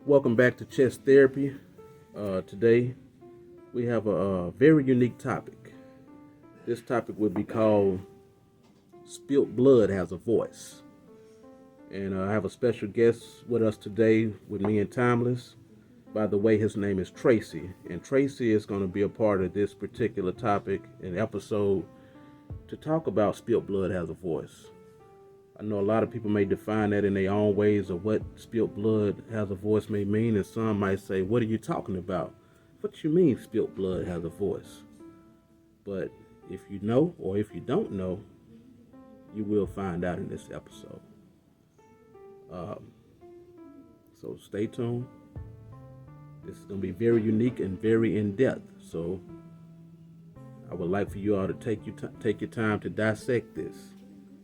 Welcome back to Chess Therapy. Today we have a very unique topic. This topic would be called Spilt Blood Has a Voice. And I have a special guest with us today with me and Timeless. By the way, his name is Tracy. And Tracy is going to be a part of this particular topic and episode to talk about Spilt Blood Has a Voice. I know a lot of people may define that in their own ways of what spilt blood has a voice may mean, and some might say, "What are you talking about? What you mean spilt blood has a voice?" But if you know or if you don't know, you will find out in this episode. Um, so stay tuned. This is going to be very unique and very in depth. So I would like for you all to take your time to dissect this.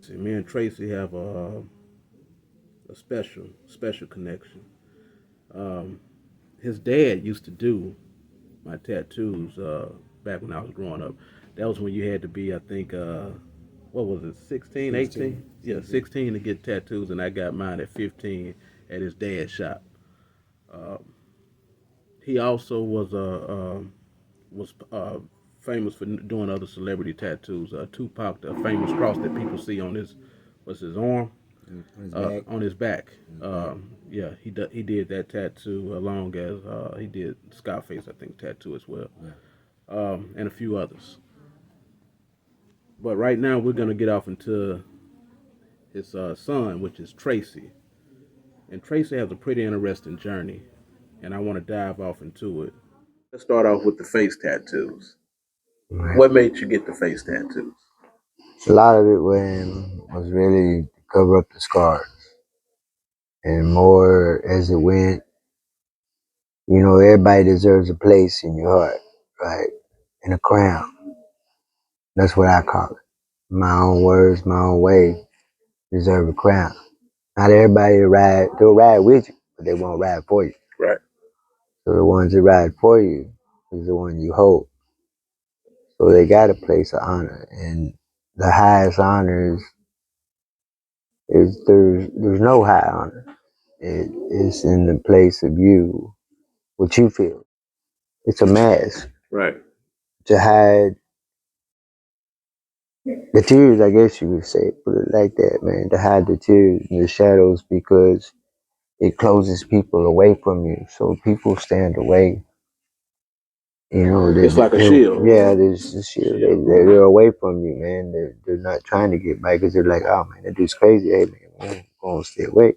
See, me and Tracy have a special connection. Um, his dad used to do my tattoos back when I was growing up. That was when you had to be, I think, what was it, 16, 18? Yeah, 16 to get tattoos, and I got mine at 15 at his dad's shop. Um, he also was famous for doing other celebrity tattoos. Tupac, the famous cross that people see on his arm, on his back. on his back. Yeah, he did that tattoo along as he did Scarface, I think, tattoo as well, Yeah. and a few others. But right now we're gonna get off into his son, which is Tracy, and Tracy has a pretty interesting journey, and I want to dive off into it. Let's start off with the face tattoos. Right. What made you get the face tattoos? A lot of it was really to cover up the scars, and more as it went. Everybody deserves a place in your heart, right? And a crown. That's what I call it. My own words, my own way. Deserve a crown. Not everybody they'll ride with you, but they won't ride for you. Right. So the ones that ride for you is the one you hold. So they got a place of honor, and the highest honors is there's no high honor. It is in the place of you, what you feel. It's a mask Right. to hide the tears, I guess you could say, put it like that, man, to hide the tears and the shadows because it closes people away from you. So people stand away. It's like a shield. Yeah, there's a shield. They're away from you, man. They're not trying to get by because they're like, oh man, that dude's crazy. Hey man, we're gonna stay away.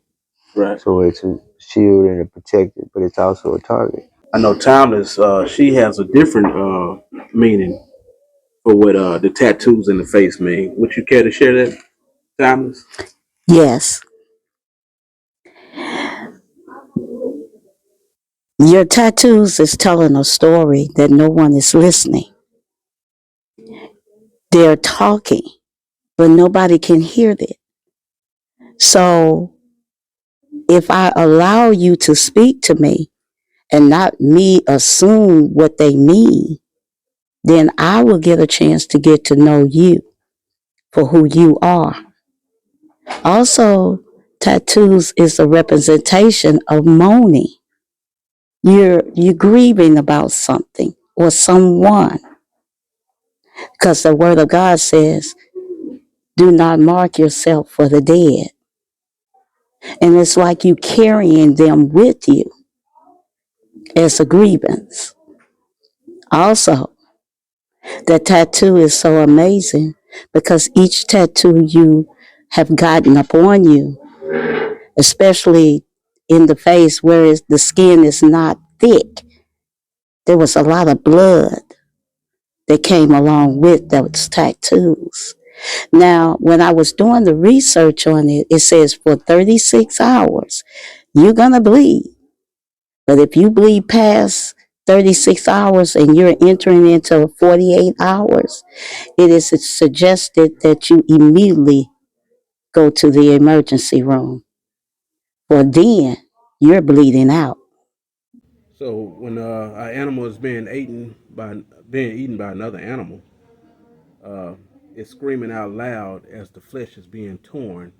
Right. So it's a shield and a protector, but it's also a target. I know Timeless. She has a different meaning for what the tattoos in the face mean. Would you care to share that, Timeless? Yes, your tattoos is telling a story that no one is listening. They're talking, but nobody can hear it. So if I allow you to speak to me and not me assume what they mean, then I will get a chance to get to know you for who you are. Also, tattoos is a representation of mourning. You're grieving about something or someone because the word of God says, do not mark yourself for the dead. And it's like you carrying them with you as a grievance. Also, the tattoo is so amazing because each tattoo you have gotten upon you, especially in the face where the skin is not thick, there was a lot of blood that came along with those tattoos. Now, when I was doing the research on it, it says for 36 hours, you're going to bleed. But if you bleed past 36 hours and you're entering into 48 hours, it is suggested that you immediately go to the emergency room. For then, you're bleeding out. So when an animal is being eaten by another animal, uh, it's screaming out loud as the flesh is being torn,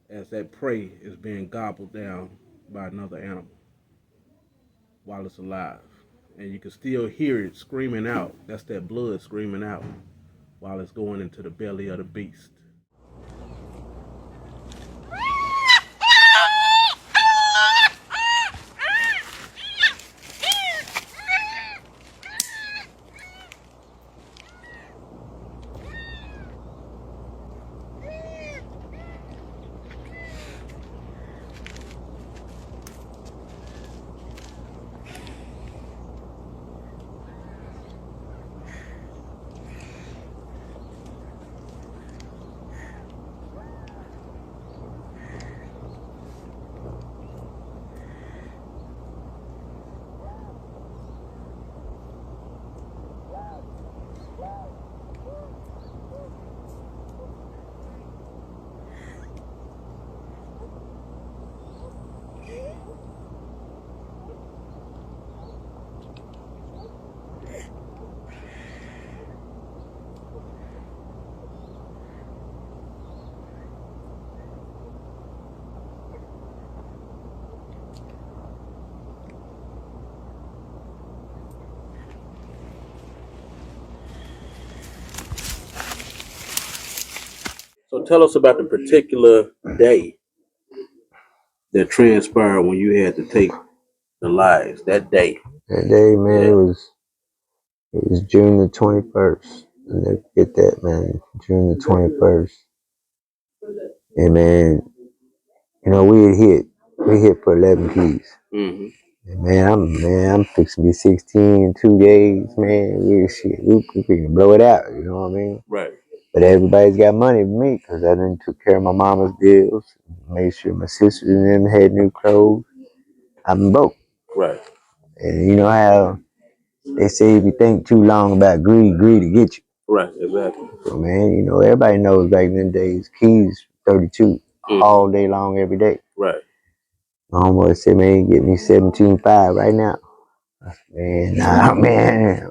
as that prey is being gobbled down by another animal. while it's alive. And you can still hear it screaming out. That's that blood screaming out while it's going into the belly of the beast. So tell us about the particular day that transpired when you had to take the lives that day. That day, man, Yeah. it was June the 21st. I never forget that, man. June the 21st. And man, you know, we hit for 11 keys. Mm-hmm. And I'm fixing to be 16 in 2 days, man. We can blow it out, you know what I mean? Right. But everybody's got money with me because I done took care of my mama's bills, made sure my sisters and them had new clothes. I'm broke. Right. And you know how they say if you think too long about greed, greed will get you. Right. Exactly. So man, you know, everybody knows back in them days, keys 32 all day long, every day. Right. My homeboy said, man, get me 17.5 right now. Man, nah, man.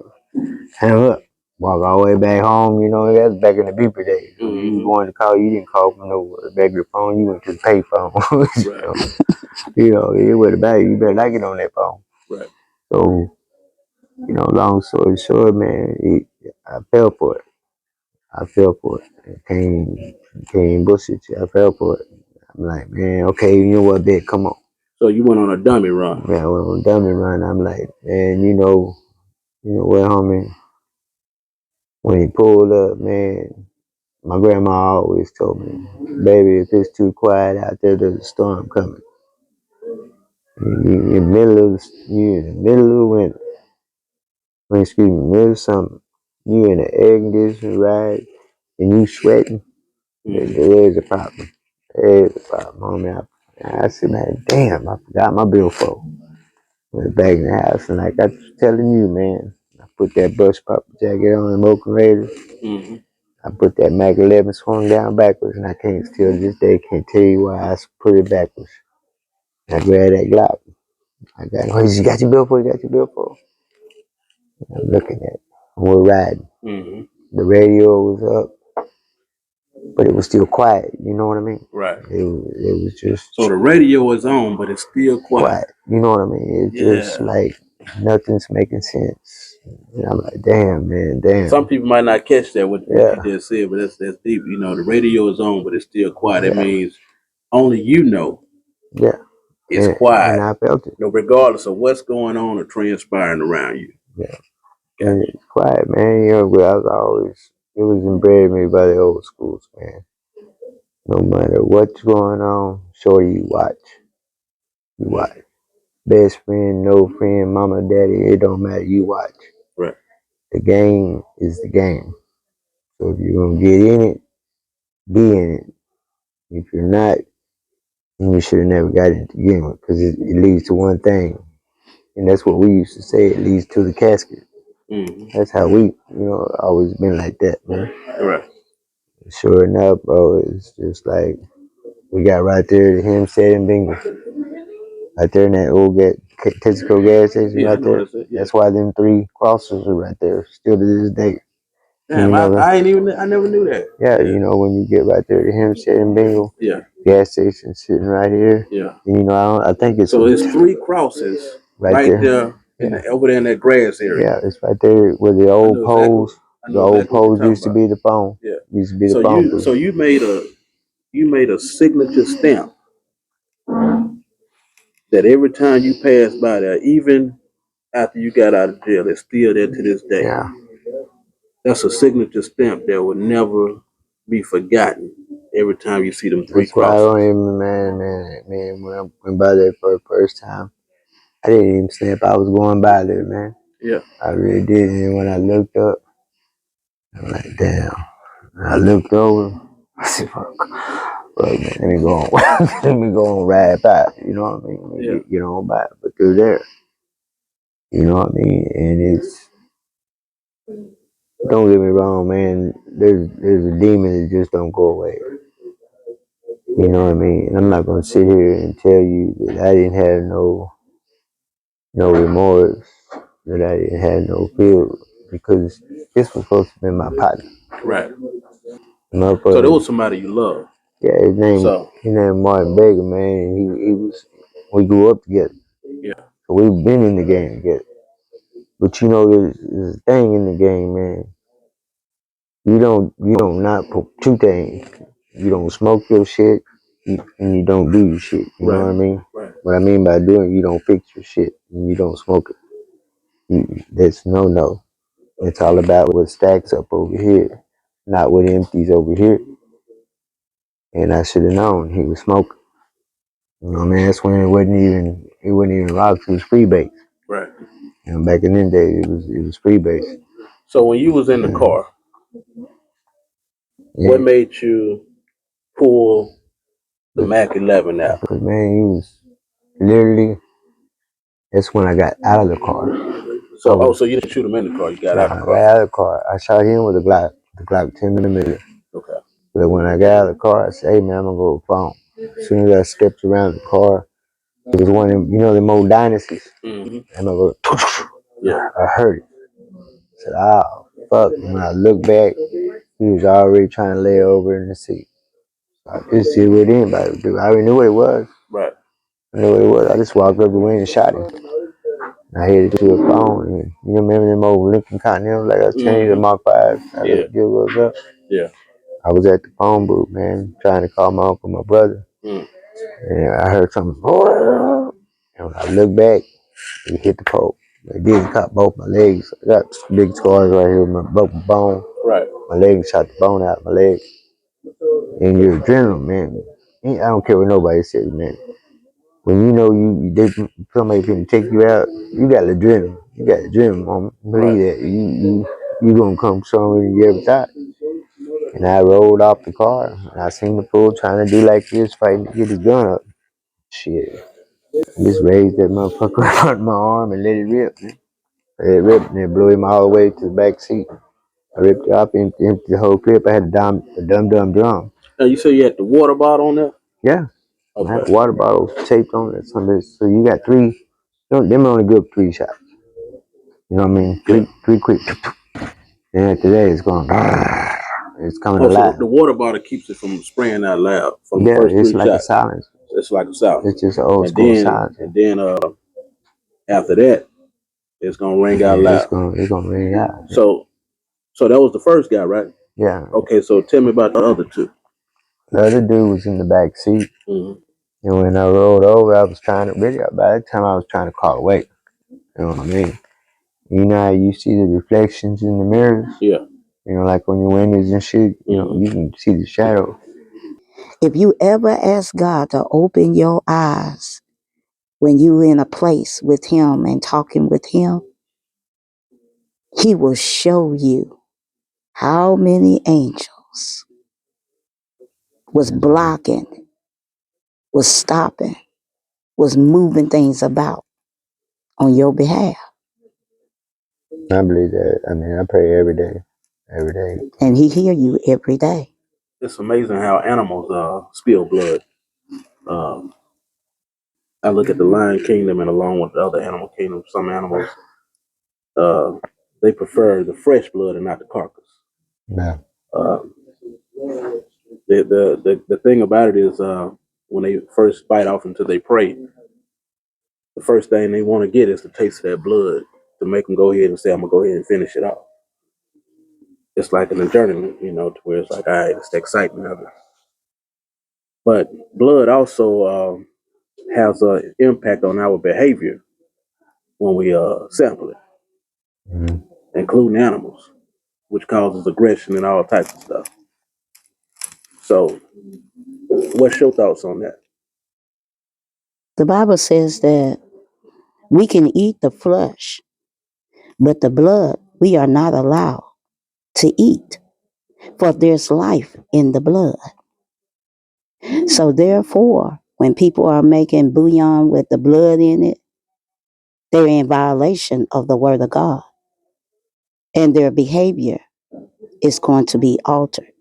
Hang up. Walk all the way back home, you know, that's back in the beeper days. When you wanted to call, you didn't call from no regular phone, you went to the pay phone. Right. You know, it was about you better not get on that phone. Right. So, you know, long story short, man, I fell for it. I fell for it. Came bullshit. I fell for it. I'm like, man, okay, you know what, bitch, come on. So you went on a dummy run. Yeah, I went on a dummy run. I'm like, man, you know what, homie? When he pulled up, man, my grandma always told me, baby, if it's too quiet out there, there's a storm coming. You in the middle of the winter. Excuse me, middle of summer. You in an air conditioner ride and you sweating. There's a problem. There's a problem, homie. I said, man, damn, I forgot my billfold. Went back in the house and like I was telling you, man, I put that brush pop jacket on the Oakland Raiders. I put that Mac 11 swung down backwards, and I can't still to this day can't tell you why I put it backwards. I grabbed that Glock. I got, oh, you got your billfold, you got your billfold. I'm looking at it. We're riding. The radio was up, but it was still quiet. You know what I mean? Right. It was just. So the radio is on, but it's still quiet. You know what I mean? It's just like nothing's making sense. And I'm like, damn, man, damn. Some people might not catch that what you just said, but that's deep. You know, the radio is on, but it's still quiet. That means only you know. Yeah. It's quiet. And I felt it. You know, regardless of what's going on or transpiring around you. Yeah. And it's quiet, man. You know, but I was always, it was inbred me by the old schools, man. No matter what's going on, shorty, you watch. You watch. Best friend, no friend, mama, daddy, it don't matter. You watch. Right. The game is the game. So if you're going to get in it, be in it. If you're not, then you should have never got it to begin with, because it leads to one thing. And that's what we used to say, it leads to the casket. That's how we, always been like that, man. Right. Sure enough, bro, it's just like we got right there to him setting bingo. Right there in that old Texaco gas station right there. That's why them 3 crosses are right there, still to this day. Damn, I never knew that. Yeah, you know, when you get right there to him setting bingo. Yeah. Gas station sitting right here. Yeah. And, I think it's. So it's 3 crosses. right there over there in that grass area. Yeah, it's right there where the old poles. The old poles used to be the phone. Yeah, used to be the phone booth. So you made a signature stamp that every time you pass by there, even after you got out of jail, it's still there to this day. Yeah. That's a signature stamp that will never be forgotten. Every time you see them three That's why I crosses. don't even, man, when I went by there for the first time, I didn't even stamp I was going by there, man. Yeah. I really did. And when I looked up, I'm like, damn. And I looked over, I said, fuck, man, let me go on, let me go on ride by. You know what I mean? Let me get on by, but through there. You know what I mean? And it's, don't get me wrong, man. There's a demon that just don't go away. You know what I mean? And I'm not gonna sit here and tell you that I didn't have no remorse, that I didn't have no fear, because this was supposed to be my partner. Right. So there was somebody you loved. Yeah, his name Martin Baker, man. He was. We grew up together. Yeah. So we've been in the game together. But you know, there's a thing in the game, man. You don't not put two things. You don't smoke your shit, and you don't do your shit. You know what I mean? Right. What I mean by doing, you don't fix your shit, and you don't smoke it. That's no. It's all about what stacks up over here, not what empties over here. And I should have known he was smoking. You know, man, that's when it wasn't even rocks, it was freebase. Right. And back in the day, it was freebase. So when you was in the car, what made you pull the Mac 11 out? Because, man, he was literally, that's when I got out of the car. So you didn't shoot him in the car, you got out of the car. I got out of the car. I shot him with the Glock 10mm. Okay. But when I got out of the car, I said, hey, man, I'm going to go with the phone. As soon as I stepped around the car, it was one of them, them old dynasties. Mm-hmm. And I go, I heard it. I said, oh, fuck. And when I looked back, he was already trying to lay over in the seat. I just see what anybody would do. I already knew what it was. Right. I knew what it was. I just walked up the way and shot him. And I headed to a phone. And you remember them old Lincoln Continental, like I changed the Mark 5? Yeah. I was at the phone booth, man, trying to call my uncle, my brother. And I heard something. And when I looked back, it hit the pole. It did cut both my legs. I got big scars right here with my broken bone. Right. My leg shot the bone out of my leg. And your adrenaline, man. I don't care what nobody says, man. When you know somebody finna take you out, you got adrenaline. You got adrenaline, mama. Believe that. You gonna come stronger than you ever thought. And I rolled off the car, and I seen the fool trying to do like this, fighting to get his gun up. Shit. I just raised that motherfucker up on my arm and let it rip. Let it rip, and it blew him all the way to the back seat. I ripped it up, emptied the whole clip. I had a dum drum. Now you say you had the water bottle on there? Yeah. Okay. I had a water bottle taped on it. So you got three, them only good 3 shots. You know what I mean? Three quick. Then after that, it's going, it's coming alive. So the water bottle keeps it from spraying out loud from the first 3 it's like shots. A silencer. It's like a silencer. It's just an old school silencer. And then after that, it's gonna ring out loud. It's gonna ring out. So that was the first guy, right? Yeah. Okay, so tell me about the other 2. The other dude was in the back seat. Mm-hmm. And when I rolled over, I was trying to, really, by that time I was trying to call away. You know what I mean? You know how you see the reflections in the mirrors? Yeah. You know, like on your windows and shit, you know, you can see the shadow. If you ever ask God to open your eyes when you're in a place with Him and talking with Him, He will show you how many angels was blocking, was stopping, was moving things about on your behalf. I believe that. I mean, I pray every day. Every day. And He hear you every day. It's amazing how animals spill blood. I look at the lion kingdom, and along with the other animal kingdoms, some animals they prefer the fresh blood and not the carcass. Yeah. Uh, the thing about it is when they first bite off into their prey, the first thing they want to get is the taste of that blood to make them go ahead and say, I'm gonna go ahead and finish it off. It's like an adrenaline, to where it's like, all right, it's the excitement of it. But blood also has an impact on our behavior when we sample it, Mm-hmm. including animals, which causes aggression and all types of stuff. So, what's your thoughts on that? The Bible says that we can eat the flesh, but the blood we are not allowed to eat, for there's life in the blood. So therefore, when people are making bouillon with the blood in it, they're in violation of the word of God, and their behavior is going to be altered.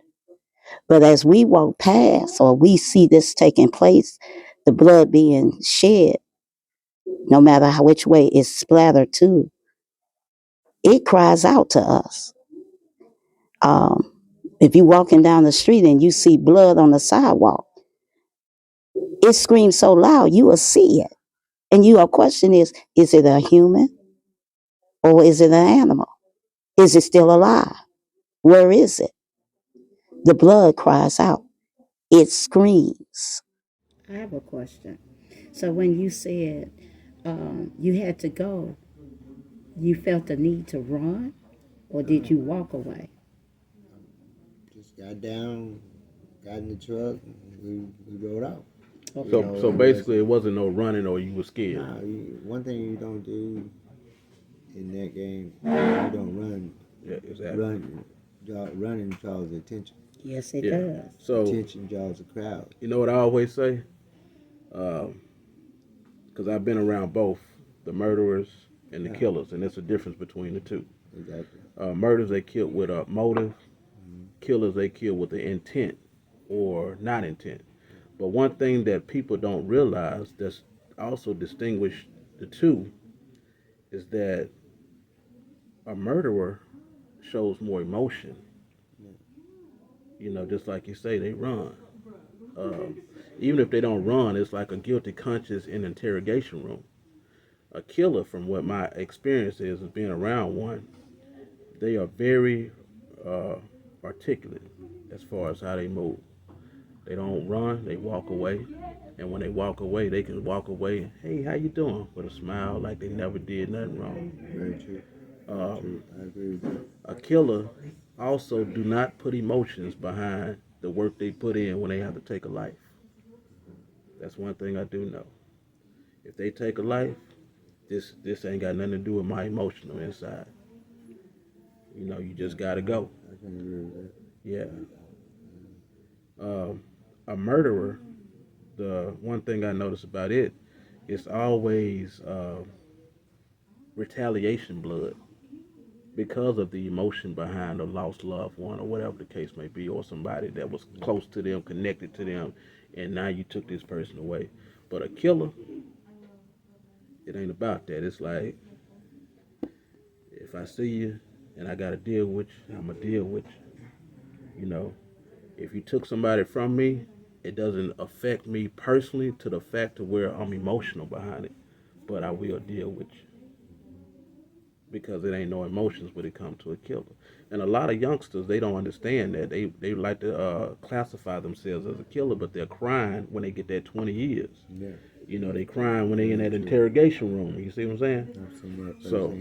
But as we walk past or we see this taking place, the blood being shed, no matter which way it's splattered to, it cries out to us. Um, if you're walking down the street and you see blood on the sidewalk, it screams so loud you will see it. And your question is it a human or is it an animal? Is it still alive? Where is it? The blood cries out. It screams. I have a question. So when you said you had to go, you felt the need to run, or did you walk away? Just got down, got in the truck, and we rode out. Okay. So basically, it wasn't no running or you were scared. Nah, one thing you don't do in that game, you don't run. Yeah, exactly. Running draws attention. Yes, it does. So Attention draws a crowd. you know what I always say? Because I've been around both the murderers and the killers, and there's a difference between the two. Exactly. Murders they kill with a motive, killers they kill with the intent or not intent. But one thing that people don't realize that's also distinguish the two is that a murderer shows more emotion. Just like you say, they run. Um, Even if they don't run, it's like a guilty conscience in an interrogation room. A killer, from what my experience is being around one, they are very uh, articulate as far as how they move. They don't run, they walk away. And when they walk away, they can walk away, hey, how you doing? With a smile like they never did nothing wrong. Very true. True. I agree with you. A killer also do not put emotions behind the work they put in when they have to take a life. That's one thing I do know. If they take a life, this ain't got nothing to do with my emotional inside. You just gotta go. I can agree with that. Yeah. Um, a murderer, the one thing I notice about it, it's always retaliation blood because of the emotion behind a lost loved one or whatever the case may be, or somebody that was close to them, connected to them, and now you took this person away. But a killer, it ain't about that. It's like, if I see you and I gotta deal with you, I'm gonna deal with you. If you took somebody from me, it doesn't affect me personally to the fact of where I'm emotional behind it, but I will deal with you because it ain't no emotions when it comes to a killer. And a lot of youngsters, they don't understand that. They like to classify themselves as a killer, but they're crying when they get that 20 years. Yeah. They crying when they in that interrogation room. You see what I'm saying? I've seen that So,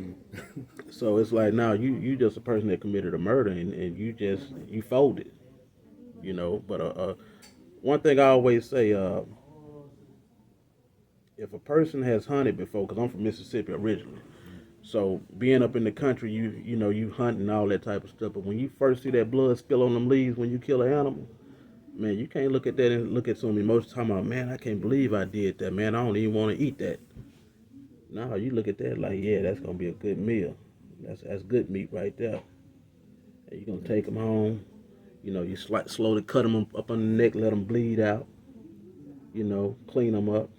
so it's like, now you just a person that committed a murder, and you folded. But one thing I always say, if a person has hunted before, because I'm from Mississippi originally, so being up in the country, you hunt and all that type of stuff. But when you first see that blood spill on them leaves when you kill an animal, man, you can't look at that and look at some emotions talking about, man, I can't believe I did that, man. I don't even want to eat that. No, you look at that like, yeah, that's gonna be a good meal. That's good meat right there. And you're gonna take them home. You slowly cut them up on the neck, let them bleed out. Clean them up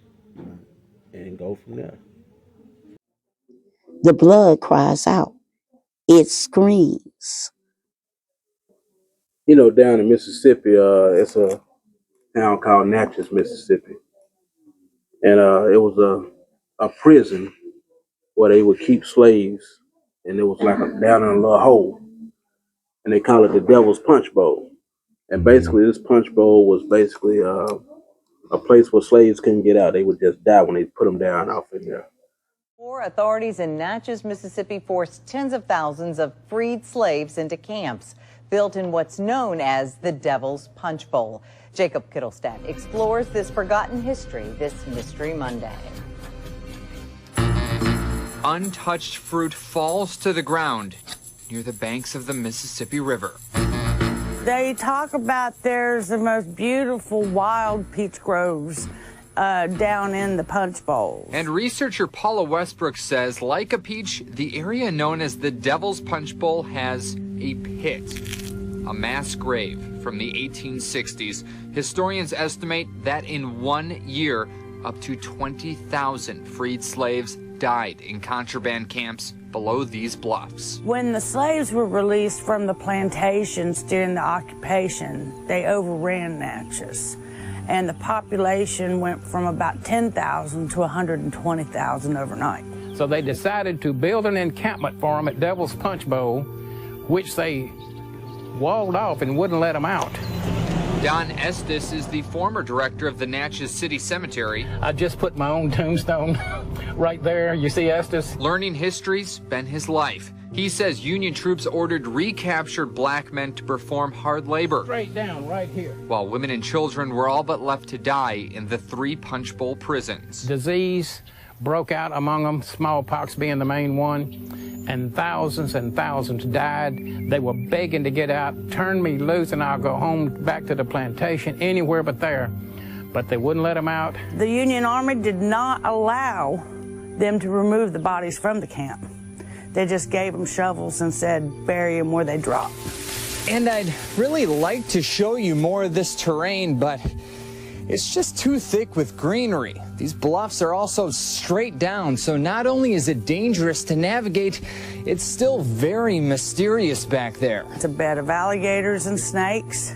and go from there. The blood cries out. It screams. Down in Mississippi, it's a town called Natchez, Mississippi, and it was a prison where they would keep slaves, and it was like down in a little hole, and they call it the Devil's Punch Bowl. And basically, this punch bowl was basically a place where slaves couldn't get out. They would just die when they put them down off in there. Authorities in Natchez, Mississippi forced tens of thousands of freed slaves into camps built in what's known as the Devil's Punch Bowl. Jacob Kittelstad explores this forgotten history this Mystery Monday. Untouched fruit falls to the ground near the banks of the Mississippi River. They talk about there's the most beautiful wild peach groves down in the Punch Bowl. And researcher Paula Westbrook says, like a peach, the area known as the Devil's Punch Bowl has a pit, a mass grave from the 1860s. Historians estimate that in 1 year, up to 20,000 freed slaves died in contraband camps below these bluffs. When the slaves were released from the plantations during the occupation, they overran Natchez, and the population went from about 10,000 to 120,000 overnight. So they decided to build an encampment for them at Devil's Punch Bowl, which they walled off and wouldn't let them out. Don Estes is the former director of the Natchez City Cemetery. I just put my own tombstone right there. You see Estes? Learning history's been his life. He says Union troops ordered recaptured black men to perform hard labor. Straight down right here. While women and children were all but left to die in the 3 Punch Bowl prisons. Disease broke out among them, smallpox being the main one, and thousands died. They were begging to get out, turn me loose and I'll go home back to the plantation, anywhere but there. But they wouldn't let them out. The Union Army did not allow them to remove the bodies from the camp. They just gave them shovels and said, bury them where they drop. And I'd really like to show you more of this terrain, but it's just too thick with greenery. These bluffs are also straight down, so not only is it dangerous to navigate, it's still very mysterious back there. It's a bed of alligators and snakes.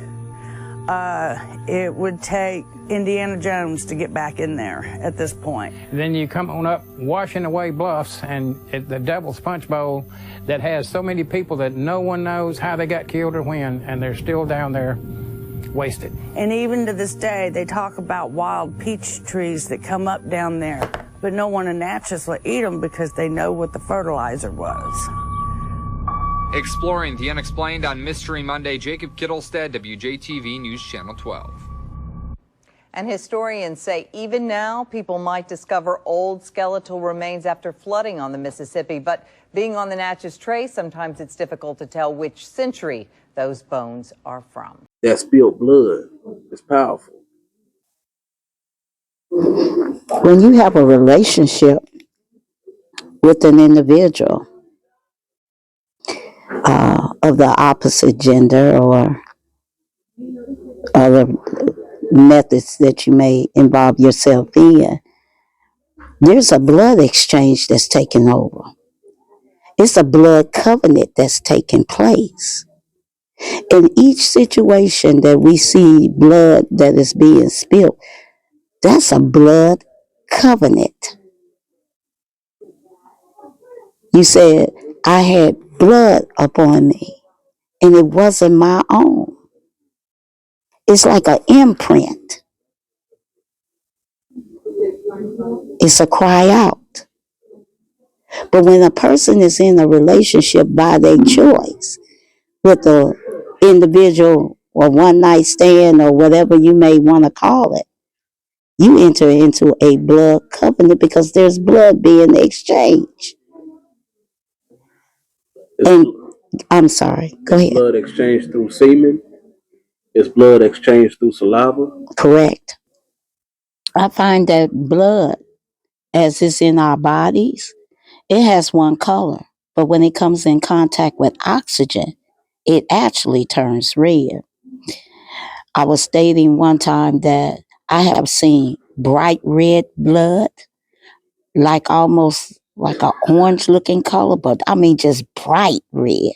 It would take Indiana Jones to get back in there at this point. Then you come on up washing away bluffs, and at the Devil's Punch Bowl that has so many people that no one knows how they got killed or when, and they're still down there wasted. And even to this day, they talk about wild peach trees that come up down there, but no one in Natchez will eat them because they know what the fertilizer was. Exploring the unexplained on Mystery Monday, Jacob Kittelstad, WJTV News Channel 12. And historians say even now, people might discover old skeletal remains after flooding on the Mississippi. But being on the Natchez Trace, sometimes it's difficult to tell which century those bones are from. That spilled blood is powerful. When you have a relationship with an individual of the opposite gender or other methods that you may involve yourself in, there's a blood exchange that's taken over. It's a blood covenant that's taking place. In each situation that we see blood that is being spilled, that's a blood covenant. You said, I had blood upon me, and it wasn't my own. It's like an imprint. It's a cry out. But when a person is in a relationship by their choice with an individual or one night stand or whatever you may want to call it, you enter into a blood covenant because there's blood being exchanged. And I'm sorry, go ahead. Blood exchanged through semen. It's blood exchanged through saliva. Correct. I find that blood, as it's in our bodies, it has one color. But when it comes in contact with oxygen, it actually turns red. I was stating one time that I have seen bright red blood, like almost like an orange looking color, but I mean just bright red.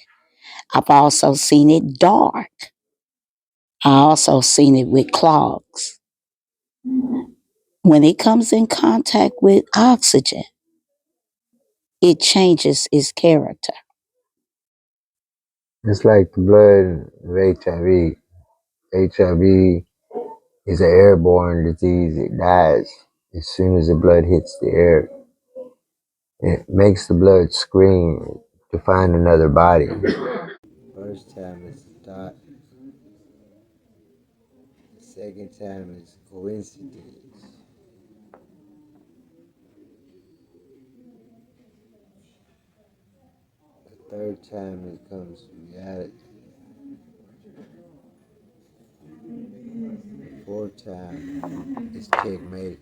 I've also seen it dark. I also seen it with clogs. When it comes in contact with oxygen, it changes its character. It's like the blood of HIV. HIV is an airborne disease. It dies as soon as the blood hits the air. It makes the blood scream to find another body. First time is a thought. The second time is coincidence. The third time it comes reality. The fourth time is checkmate.